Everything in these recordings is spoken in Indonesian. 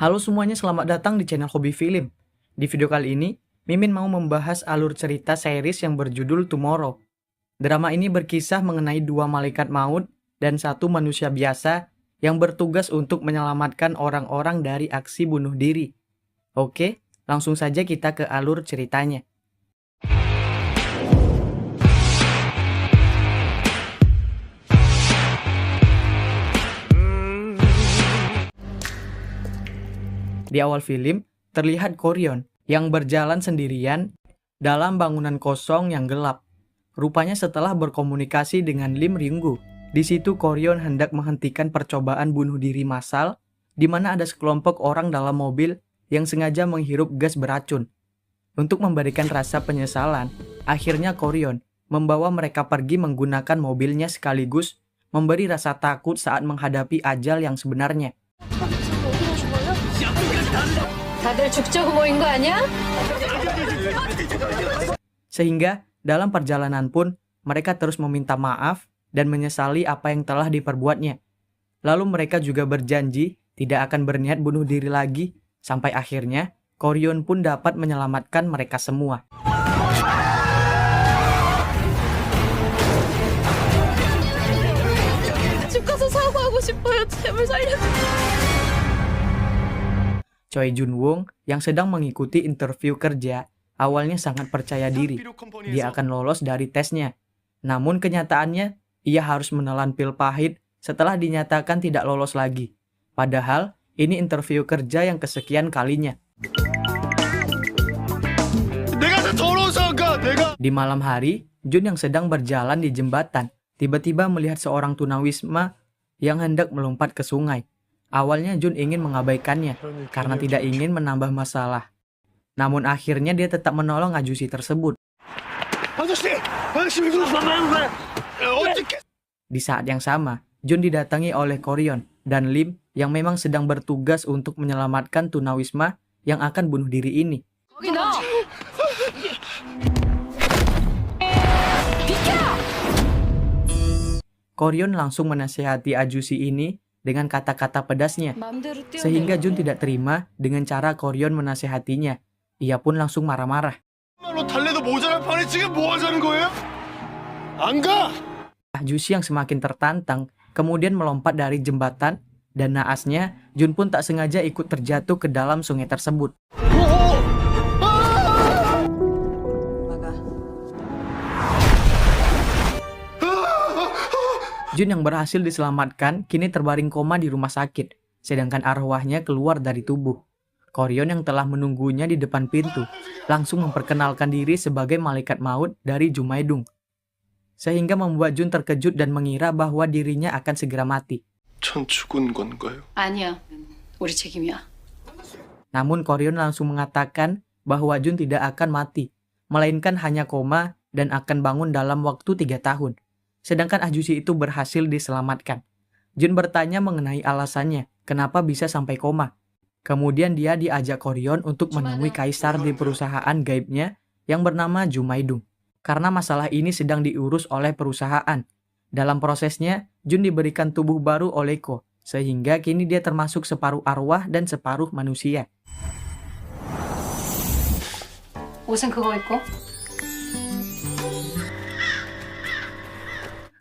Halo semuanya, selamat datang di channel Hobi Film. Di video kali ini, Mimin mau membahas alur cerita series yang berjudul Tomorrow. Drama ini berkisah mengenai dua malaikat maut dan satu manusia biasa yang bertugas untuk menyelamatkan orang-orang dari aksi bunuh diri. Oke, langsung saja kita ke alur ceritanya. Di awal film, terlihat Koryon yang berjalan sendirian dalam bangunan kosong yang gelap. Rupanya setelah berkomunikasi dengan Lim Ryunggu, di situ Koryon hendak menghentikan percobaan bunuh diri massal, di mana ada sekelompok orang dalam mobil yang sengaja menghirup gas beracun. Untuk memberikan rasa penyesalan, akhirnya Koryon membawa mereka pergi menggunakan mobilnya sekaligus memberi rasa takut saat menghadapi ajal yang sebenarnya. 다들 죽자고 모인 거 아니야? Sehingga dalam perjalanan pun mereka terus meminta maaf dan menyesali apa yang telah diperbuatnya. Lalu mereka juga berjanji tidak akan berniat bunuh diri lagi, sampai akhirnya Koryon pun dapat menyelamatkan mereka semua. 집 가서 사과하고 싶어요. 제발 살려주세요. Choi Jun-woong yang sedang mengikuti interview kerja awalnya sangat percaya diri dia akan lolos dari tesnya. Namun kenyataannya ia harus menelan pil pahit setelah dinyatakan tidak lolos lagi. Padahal ini interview kerja yang kesekian kalinya. Di malam hari, Jun yang sedang berjalan di jembatan tiba-tiba melihat seorang tunawisma yang hendak melompat ke sungai. Awalnya Jun ingin mengabaikannya karena tidak ingin menambah masalah. Namun akhirnya dia tetap menolong ajusi tersebut. Di saat yang sama, Jun didatangi oleh Koryon dan Lim yang memang sedang bertugas untuk menyelamatkan tunawisma yang akan bunuh diri ini. Koryon langsung menasihati ajusi ini dengan kata-kata pedasnya, sehingga Jun tidak terima dengan cara Koryon menasehatinya. Ia pun langsung marah-marah. Ajusi yang semakin tertantang kemudian melompat dari jembatan dan naasnya Jun pun tak sengaja ikut terjatuh ke dalam sungai tersebut. Jun yang berhasil diselamatkan kini terbaring koma di rumah sakit, sedangkan arwahnya keluar dari tubuh. Koryon yang telah menunggunya di depan pintu langsung memperkenalkan diri sebagai malaikat maut dari Jumaedung, sehingga membuat Jun terkejut dan mengira bahwa dirinya akan segera mati. 아니야. 우리 책임이야. Namun Koryon langsung mengatakan bahwa Jun tidak akan mati, melainkan hanya koma dan akan bangun dalam waktu 3 tahun. Sedangkan ajusi itu berhasil diselamatkan. Jun bertanya mengenai alasannya, kenapa bisa sampai koma. Kemudian dia diajak Koryon untuk menemui kaisar di perusahaan gaibnya yang bernama Jumaedung. Karena masalah ini sedang diurus oleh perusahaan. Dalam prosesnya, Jun diberikan tubuh baru oleh Ko, sehingga kini dia termasuk separuh arwah dan separuh manusia. 옷은 그거 입고?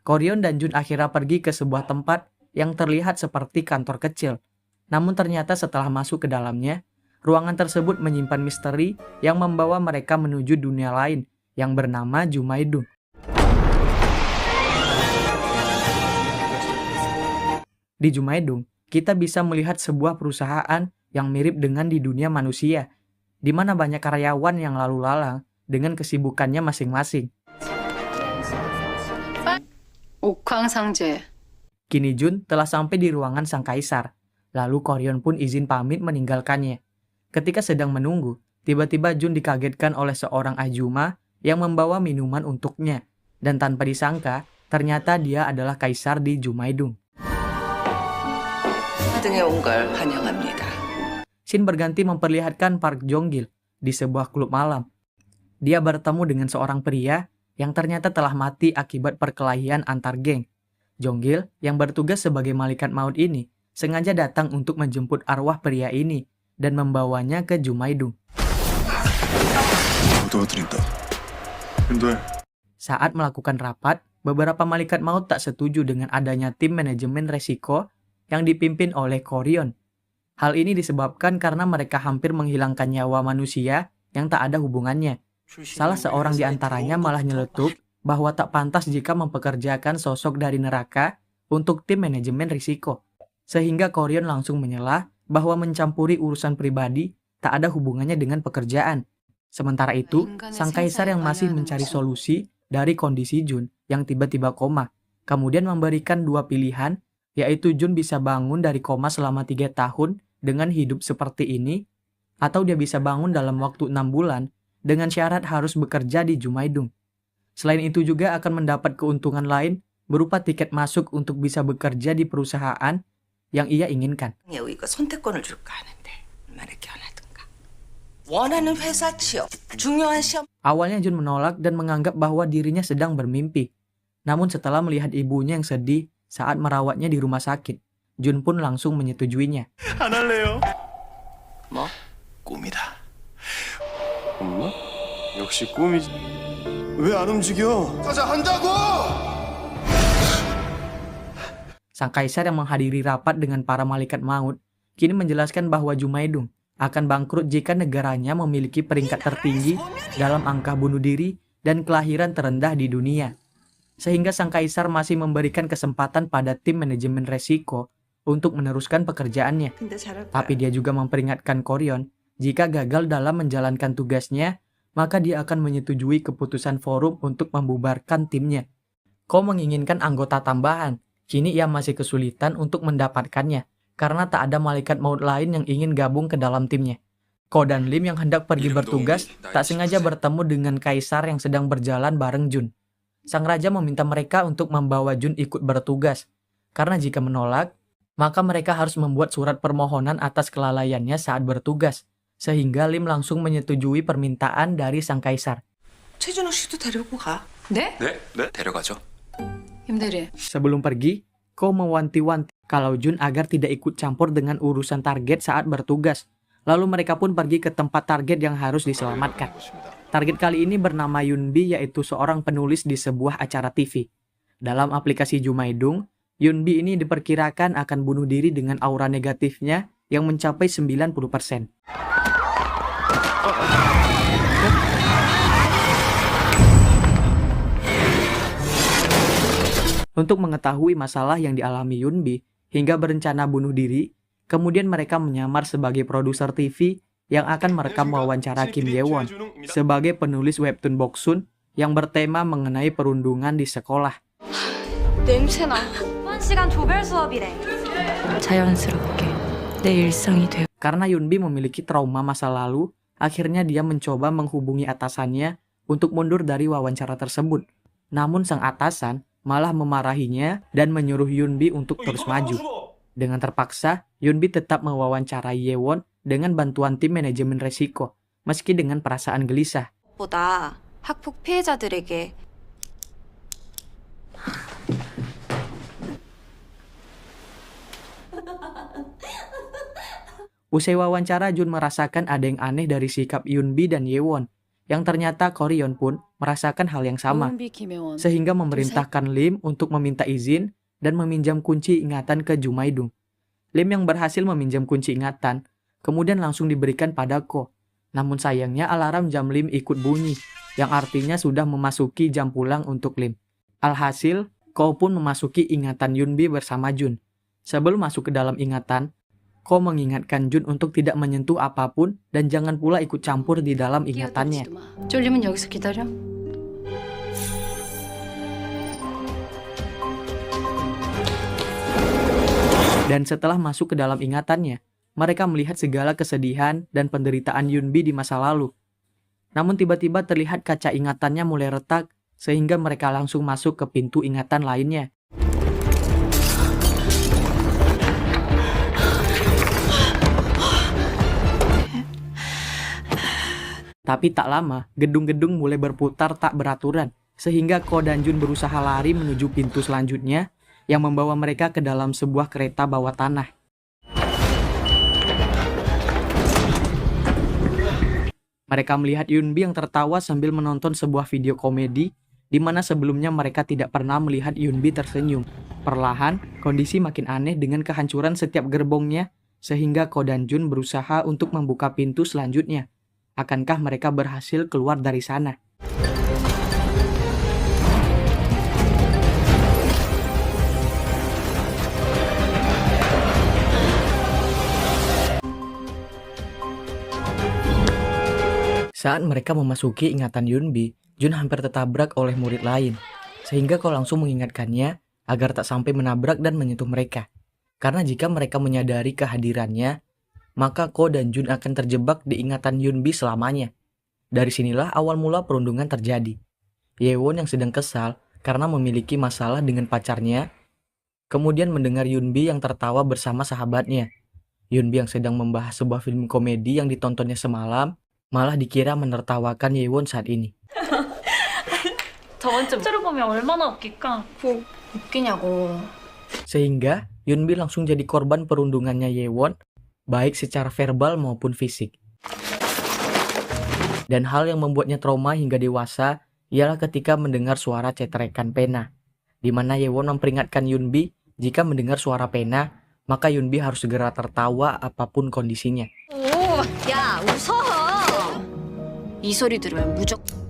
Koryon dan Jun akhirnya pergi ke sebuah tempat yang terlihat seperti kantor kecil. Namun ternyata setelah masuk ke dalamnya, ruangan tersebut menyimpan misteri yang membawa mereka menuju dunia lain yang bernama Jumaedung. Di Jumaedung, kita bisa melihat sebuah perusahaan yang mirip dengan di dunia manusia, di mana banyak karyawan yang lalu lalang dengan kesibukannya masing-masing. 옥황상제. Kini Jun telah sampai di ruangan sang kaisar. Lalu Koryon pun izin pamit meninggalkannya. Ketika sedang menunggu, tiba-tiba Jun dikagetkan oleh seorang ajuma yang membawa minuman untuknya. Dan tanpa disangka, ternyata dia adalah kaisar di Jumaedung. Scene berganti memperlihatkan Park Jong-gil di sebuah klub malam. Dia bertemu dengan seorang pria yang ternyata telah mati akibat perkelahian antar geng. Jong-gil yang bertugas sebagai malaikat maut ini sengaja datang untuk menjemput arwah pria ini dan membawanya ke Jumaidung. Saat melakukan rapat, beberapa malaikat maut tak setuju dengan adanya tim manajemen resiko yang dipimpin oleh Koryon. Hal ini disebabkan karena mereka hampir menghilangkan nyawa manusia yang tak ada hubungannya. Salah seorang di antaranya malah nyeletuk bahwa tak pantas jika mempekerjakan sosok dari neraka untuk tim manajemen risiko. Sehingga Koryon langsung menyelah bahwa mencampuri urusan pribadi tak ada hubungannya dengan pekerjaan. Sementara itu, sang kaisar yang masih mencari solusi dari kondisi Jun yang tiba-tiba koma, kemudian memberikan dua pilihan, yaitu Jun bisa bangun dari koma selama 3 tahun dengan hidup seperti ini, atau dia bisa bangun dalam waktu 6 bulan dengan syarat harus bekerja di Jumaidung. Selain itu juga akan mendapat keuntungan lain berupa tiket masuk untuk bisa bekerja di perusahaan yang ia inginkan. Awalnya Jun menolak dan menganggap bahwa dirinya sedang bermimpi. Namun setelah melihat ibunya yang sedih saat merawatnya di rumah sakit, Jun pun langsung menyetujuinya. 안 할래요. 뭐? 꿈이다. 엄마? 역시 꿈이지. 왜 안 움직여? 가자 한다고! Sang kaisar yang menghadiri rapat dengan para malaikat maut kini menjelaskan bahwa Jumaidung akan bangkrut jika negaranya memiliki peringkat tertinggi dalam angka bunuh diri dan kelahiran terendah di dunia. Sehingga sang kaisar masih memberikan kesempatan pada tim manajemen resiko untuk meneruskan pekerjaannya. Tapi dia juga memperingatkan Koryon, jika gagal dalam menjalankan tugasnya, maka dia akan menyetujui keputusan forum untuk membubarkan timnya. Ko menginginkan anggota tambahan, kini ia masih kesulitan untuk mendapatkannya, karena tak ada malaikat maut lain yang ingin gabung ke dalam timnya. Ko dan Lim yang hendak pergi bertugas, tak sengaja bertemu dengan kaisar yang sedang berjalan bareng Jun. Sang raja meminta mereka untuk membawa Jun ikut bertugas, karena jika menolak, maka mereka harus membuat surat permohonan atas kelalaiannya saat bertugas, sehingga Lim langsung menyetujui permintaan dari sang kaisar. 최준호 씨도 데리고 가. 네? 네, 데려가죠. 임대리. Sebelum pergi, Ko mewanti-wanti kalau Jun agar tidak ikut campur dengan urusan target saat bertugas. Lalu mereka pun pergi ke tempat target yang harus diselamatkan. Target kali ini bernama Yunbi, yaitu seorang penulis di sebuah acara TV. Dalam aplikasi Jumaidung, Yunbi ini diperkirakan akan bunuh diri dengan aura negatifnya yang mencapai 90%. Untuk mengetahui masalah yang dialami Yunbi hingga berencana bunuh diri, kemudian mereka menyamar sebagai produser TV yang akan merekam wawancara Kim Ye-won sebagai penulis webtoon Boksun yang bertema mengenai perundungan di sekolah. 냄새나. 시간 조별 수업이래. 자연스럽게 내 일상이 돼. Karena Yunbi memiliki trauma masa lalu, akhirnya dia mencoba menghubungi atasannya untuk mundur dari wawancara tersebut. Namun sang atasan malah memarahinya dan menyuruh Yunbi untuk terus maju. Dengan terpaksa, Yunbi tetap mewawancarai Ye-won dengan bantuan tim manajemen resiko, meski dengan perasaan gelisah. 보다 학폭 피해자들에게 Usai wawancara, Jun merasakan ada yang aneh dari sikap Yunbi dan Ye-won, yang ternyata Koryon pun merasakan hal yang sama, 임비 김혜원. sehingga memerintahkan Lim untuk meminta izin dan meminjam kunci ingatan ke Jumaidung. Lim yang berhasil meminjam kunci ingatan, kemudian langsung diberikan pada Ko. Namun sayangnya alarm jam Lim ikut bunyi, yang artinya sudah memasuki jam pulang untuk Lim. Alhasil, Ko pun memasuki ingatan Yunbi bersama Jun. Sebelum masuk ke dalam ingatan, Ko mengingatkan Jun untuk tidak menyentuh apapun dan jangan pula ikut campur di dalam ingatannya. 끼어들지도 마. 쫄리면 여기서 기다려. Dan setelah masuk ke dalam ingatannya, mereka melihat segala kesedihan dan penderitaan Yunbi di masa lalu. Namun tiba-tiba terlihat kaca ingatannya mulai retak, sehingga mereka langsung masuk ke pintu ingatan lainnya. Tapi tak lama, gedung-gedung mulai berputar tak beraturan, sehingga Ko dan Jun berusaha lari menuju pintu selanjutnya, yang membawa mereka ke dalam sebuah kereta bawah tanah. Mereka melihat Yunbi yang tertawa sambil menonton sebuah video komedi di mana sebelumnya mereka tidak pernah melihat Yunbi tersenyum. Perlahan, kondisi makin aneh dengan kehancuran setiap gerbongnya, sehingga Ko dan Jun berusaha untuk membuka pintu selanjutnya. Akankah mereka berhasil keluar dari sana? Saat mereka memasuki ingatan Yunbi, Jun hampir tertabrak oleh murid lain, sehingga Ko langsung mengingatkannya agar tak sampai menabrak dan menyentuh mereka. Karena jika mereka menyadari kehadirannya, maka Ko dan Jun akan terjebak di ingatan Yunbi selamanya. Dari sinilah awal mula perundungan terjadi. Yewon yang sedang kesal karena memiliki masalah dengan pacarnya, kemudian mendengar Yunbi yang tertawa bersama sahabatnya. Yunbi yang sedang membahas sebuah film komedi yang ditontonnya semalam, malah dikira menertawakan Yewon saat ini. 저번 주 실제로 보면 얼마나 웃길까? 웃기냐고. Sehingga Yunbi langsung jadi korban perundungannya Yewon, baik secara verbal maupun fisik. Dan hal yang membuatnya trauma hingga dewasa ialah ketika mendengar suara cetrekan pena, di mana Yewon memperingatkan Yunbi jika mendengar suara pena, maka Yunbi harus segera tertawa apapun kondisinya. 오, 야, 웃어. 이 소리 들으면 무조건.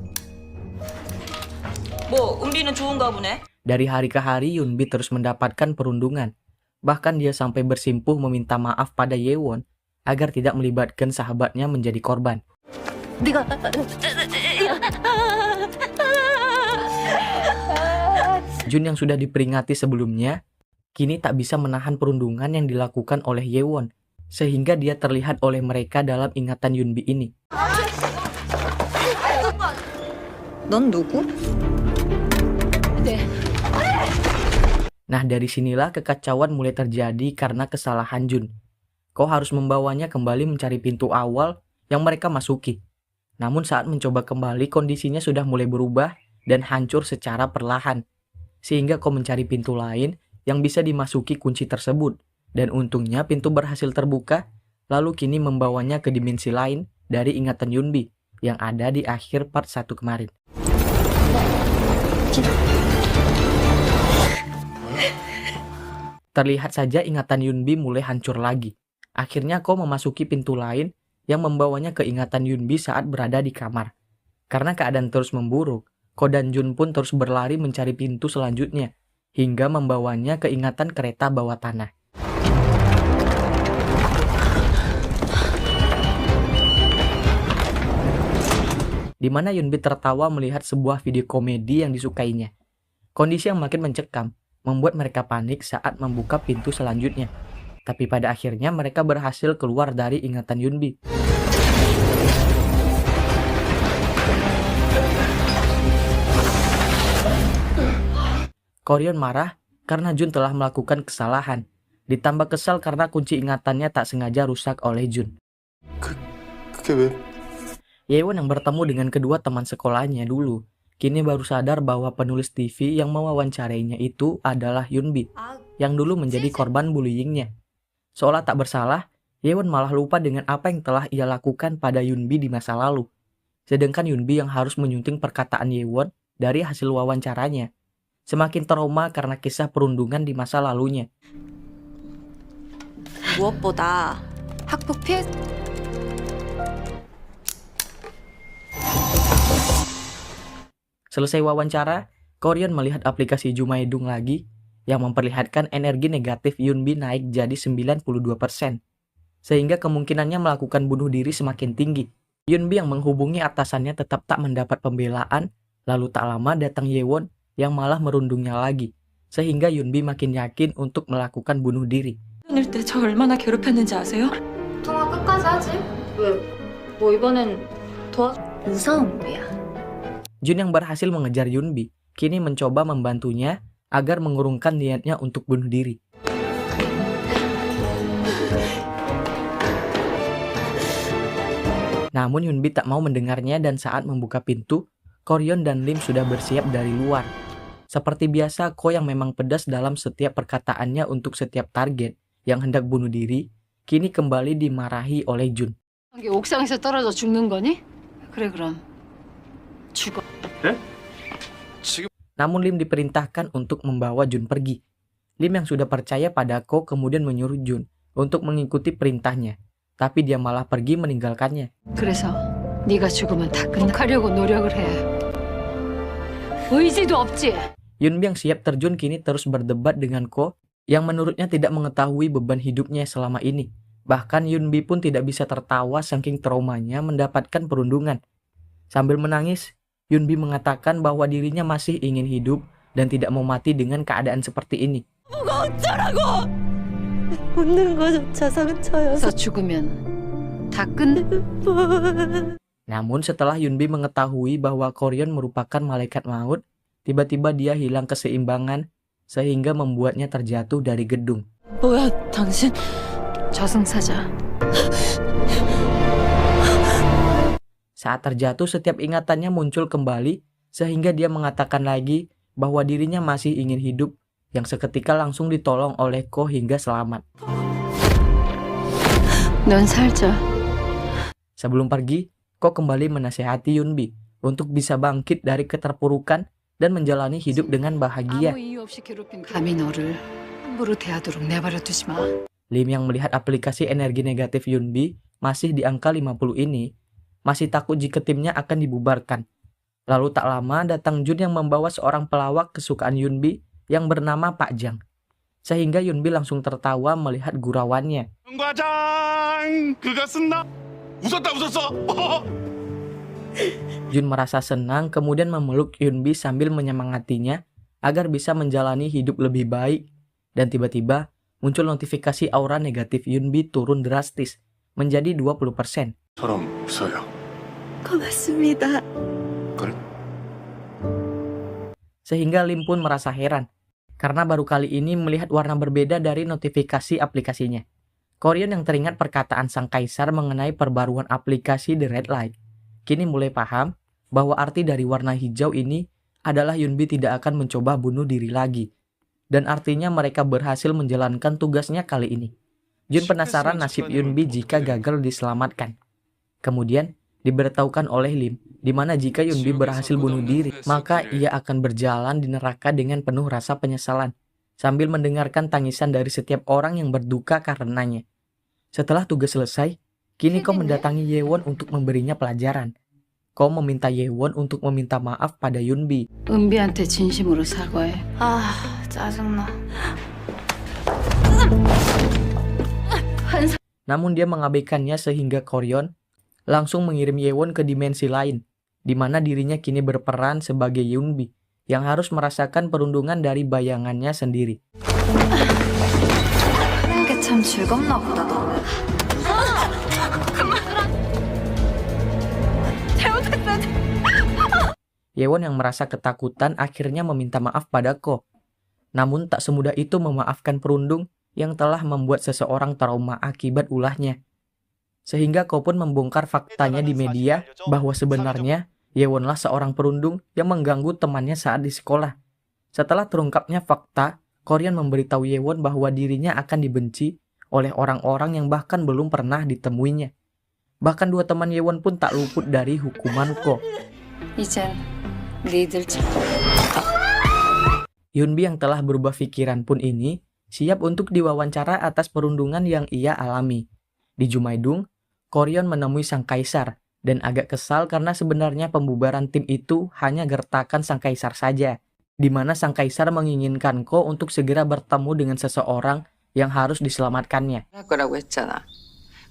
뭐 은비는 좋은가 보네. Dari hari ke hari Yunbi terus mendapatkan perundungan. Bahkan dia sampai bersimpuh meminta maaf pada Yewon agar tidak melibatkan sahabatnya menjadi korban. 네가 Jun yang sudah diperingati sebelumnya, kini tak bisa menahan perundungan yang dilakukan oleh Yewon, sehingga dia terlihat oleh mereka dalam ingatan Yunbi ini. 넌 누구? Nah, dari sinilah kekacauan mulai terjadi karena kesalahan Jun. Ko harus membawanya kembali mencari pintu awal yang mereka masuki. Namun saat mencoba kembali, kondisinya sudah mulai berubah dan hancur secara perlahan. Sehingga Ko mencari pintu lain yang bisa dimasuki kunci tersebut. Dan untungnya pintu berhasil terbuka, lalu kini membawanya ke dimensi lain dari ingatan Yunbi yang ada di akhir part 1 kemarin. Terlihat saja ingatan Yunbi mulai hancur lagi. Akhirnya Ko memasuki pintu lain yang membawanya ke ingatan Yunbi saat berada di kamar. Karena keadaan terus memburuk, Ko dan Jun pun terus berlari mencari pintu selanjutnya, hingga membawanya ke ingatan kereta bawah tanah. Di mana Yunbi tertawa melihat sebuah video komedi yang disukainya. Kondisi yang makin mencekam membuat mereka panik saat membuka pintu selanjutnya. Tapi pada akhirnya mereka berhasil keluar dari ingatan Yunbi. Koryon marah karena Jun telah melakukan kesalahan. Ditambah kesal karena kunci ingatannya tak sengaja rusak oleh Jun. 그게 왜? Yewon yang bertemu dengan kedua teman sekolahnya dulu, kini baru sadar bahwa penulis TV yang mewawancarainya itu adalah Yunbi, yang dulu menjadi korban bullyingnya. Seolah tak bersalah, Yewon malah lupa dengan apa yang telah ia lakukan pada Yunbi di masa lalu. Sedangkan Yunbi yang harus menyunting perkataan Yewon dari hasil wawancaranya, semakin trauma karena kisah perundungan di masa lalunya. 무엇보다 학폭 피해 Selesai wawancara, Koryon melihat aplikasi Jumaedung lagi yang memperlihatkan energi negatif Yunbi naik jadi 92%. Sehingga kemungkinannya melakukan bunuh diri semakin tinggi. Yunbi yang menghubungi atasannya tetap tak mendapat pembelaan, lalu tak lama datang Yewon yang malah merundungnya lagi. Sehingga Yunbi makin yakin untuk melakukan bunuh diri. 때 저 얼마나 괴롭혔는지 아세요? 통화 끝까지 하지? 왜? 뭐 이번엔 무서움이야. Jun yang berhasil mengejar Yunbi, kini mencoba membantunya agar mengurungkan niatnya untuk bunuh diri. Namun Yunbi tak mau mendengarnya dan saat membuka pintu, Koryon dan Lim sudah bersiap dari luar. Seperti biasa, Ko yang memang pedas dalam setiap perkataannya untuk setiap target yang hendak bunuh diri, kini kembali dimarahi oleh Jun. 옥상에서 떨어져 죽는 거니? 그래 그럼 죽어. Namun Lim diperintahkan untuk membawa Jun pergi. Lim yang sudah percaya pada Ko kemudian menyuruh Jun untuk mengikuti perintahnya. Tapi dia malah pergi meninggalkannya. 그래서 네가 죽으면 다 끝나가려고 노력을 해. 의지도 없지. Yunbi yang siap terjun kini terus berdebat dengan Ko yang menurutnya tidak mengetahui beban hidupnya selama ini. Bahkan Yunbi pun tidak bisa tertawa saking traumanya mendapatkan perundungan. Sambil menangis, Yunbi mengatakan bahwa dirinya masih ingin hidup dan tidak mau mati dengan keadaan seperti ini. 뭐가 어쩌라고! 웃는 거조차 상처여서. 그래서 죽으면 다 끝. Namun setelah Yunbi mengetahui bahwa Koryon merupakan malaikat maut, tiba-tiba dia hilang keseimbangan sehingga membuatnya terjatuh dari gedung. 뭐야, 당신? 저승사자. Saat terjatuh, setiap ingatannya muncul kembali sehingga dia mengatakan lagi bahwa dirinya masih ingin hidup, yang seketika langsung ditolong oleh Ko hingga selamat. 넌 살자. Sebelum pergi, Ko kembali menasihati Yunbi untuk bisa bangkit dari keterpurukan dan menjalani hidup dengan bahagia. 아무 이유 없이 괴롭힌 감히 너를 함부로 대하도록 내버려 두지 마. Lim yang melihat aplikasi energi negatif Yunbi masih di angka 50 ini, masih takut jika timnya akan dibubarkan. Lalu tak lama datang Jun yang membawa seorang pelawak kesukaan Yunbi yang bernama Pak Jang. Sehingga Yunbi langsung tertawa melihat gurauannya. 과장 그것은 나 웃었어. Jun merasa senang kemudian memeluk Yunbi sambil menyemangatinya agar bisa menjalani hidup lebih baik. Dan tiba-tiba muncul notifikasi aura negatif Yunbi turun drastis menjadi 20%. 저럼 웃어요. 고맙습니다. 그래? Sehingga Lim pun merasa heran karena baru kali ini melihat warna berbeda dari notifikasi aplikasinya. Koryon yang teringat perkataan sang kaisar mengenai perbaruan aplikasi The Red Light kini mulai paham bahwa arti dari warna hijau ini adalah Yunbi tidak akan mencoba bunuh diri lagi. Dan artinya mereka berhasil menjalankan tugasnya kali ini. Jun penasaran nasib Yunbi jika gagal diselamatkan. Kemudian diberitahukan oleh Lim di mana jika Yunbi berhasil bunuh diri, maka ia akan berjalan di neraka dengan penuh rasa penyesalan sambil mendengarkan tangisan dari setiap orang yang berduka karenanya. Setelah tugas selesai, kini Ko mendatangi Yewon untuk memberinya pelajaran. Ko meminta Yewon untuk meminta maaf pada Yunbi. 은비한테 진심으로 사과해. 아, 짜증나. Namun dia mengabaikannya sehingga Koryon langsung mengirim Yewon ke dimensi lain, di mana dirinya kini berperan sebagai Yunbi yang harus merasakan perundungan dari bayangannya sendiri. 하는 게 참 즐겁나 보다 너는. Yewon yang merasa ketakutan akhirnya meminta maaf pada Ko. Namun tak semudah itu memaafkan perundung yang telah membuat seseorang trauma akibat ulahnya. Sehingga Ko pun membongkar faktanya di media bahwa sebenarnya Yewonlah seorang perundung yang mengganggu temannya saat di sekolah. Setelah terungkapnya fakta, Koryon memberitahu Yewon bahwa dirinya akan dibenci oleh orang-orang yang bahkan belum pernah ditemuinya. Bahkan dua teman Yewon pun tak luput dari hukuman Ko. 이젠 니들 참. Yunbi yang telah berubah pikiran pun ini siap untuk diwawancara atas perundungan yang ia alami. Di Jumaidung, Koryon menemui sang kaisar dan agak kesal karena sebenarnya pembubaran tim itu hanya gertakan sang kaisar saja, di mana sang kaisar menginginkan Ko untuk segera bertemu dengan seseorang yang harus diselamatkannya. 할 거라고 했잖아.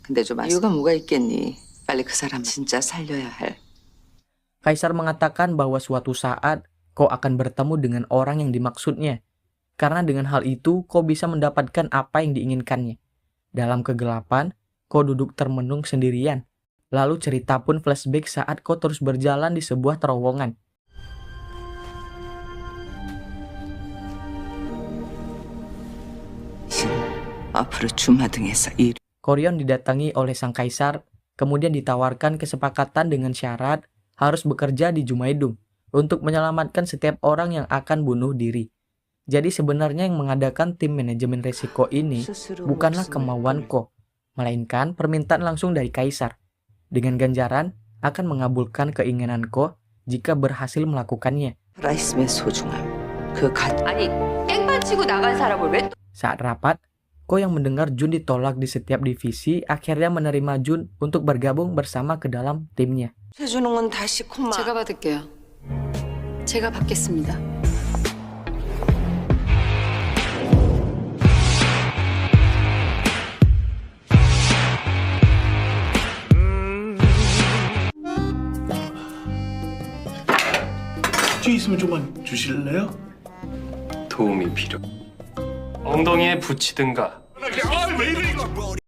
근데 좀 이유가 뭐가 있겠니? 빨리 그 사람 진짜 살려야 할. Kaisar mengatakan bahwa suatu saat Ko akan bertemu dengan orang yang dimaksudnya, karena dengan hal itu Ko bisa mendapatkan apa yang diinginkannya. Dalam kegelapan, Ko duduk termenung sendirian. Lalu cerita pun flashback saat Ko terus berjalan di sebuah terowongan. 앞으로 주마등에서 일. Koryon didatangi oleh sang kaisar, kemudian ditawarkan kesepakatan dengan syarat harus bekerja di Jumaidung untuk menyelamatkan setiap orang yang akan bunuh diri. Jadi sebenarnya yang mengadakan tim manajemen resiko ini bukanlah kemauan Ko, melainkan permintaan langsung dari kaisar. Dengan ganjaran, akan mengabulkan keinginan Ko jika berhasil melakukannya. 살아있음의 소중함. 그 가... 아니 깽판 치고 나간 사람을 왜 Saat rapat, Ko yang mendengar Jun ditolak di setiap divisi akhirnya menerima Jun untuk bergabung bersama ke dalam timnya. 해주는 건 다시 콤마. 제가 받을게요. 제가 받겠습니다. 뒤에 있으면 좀만 주실래요? 도움이 필요. 엉덩이에 붙이든가 왜 이래 이거?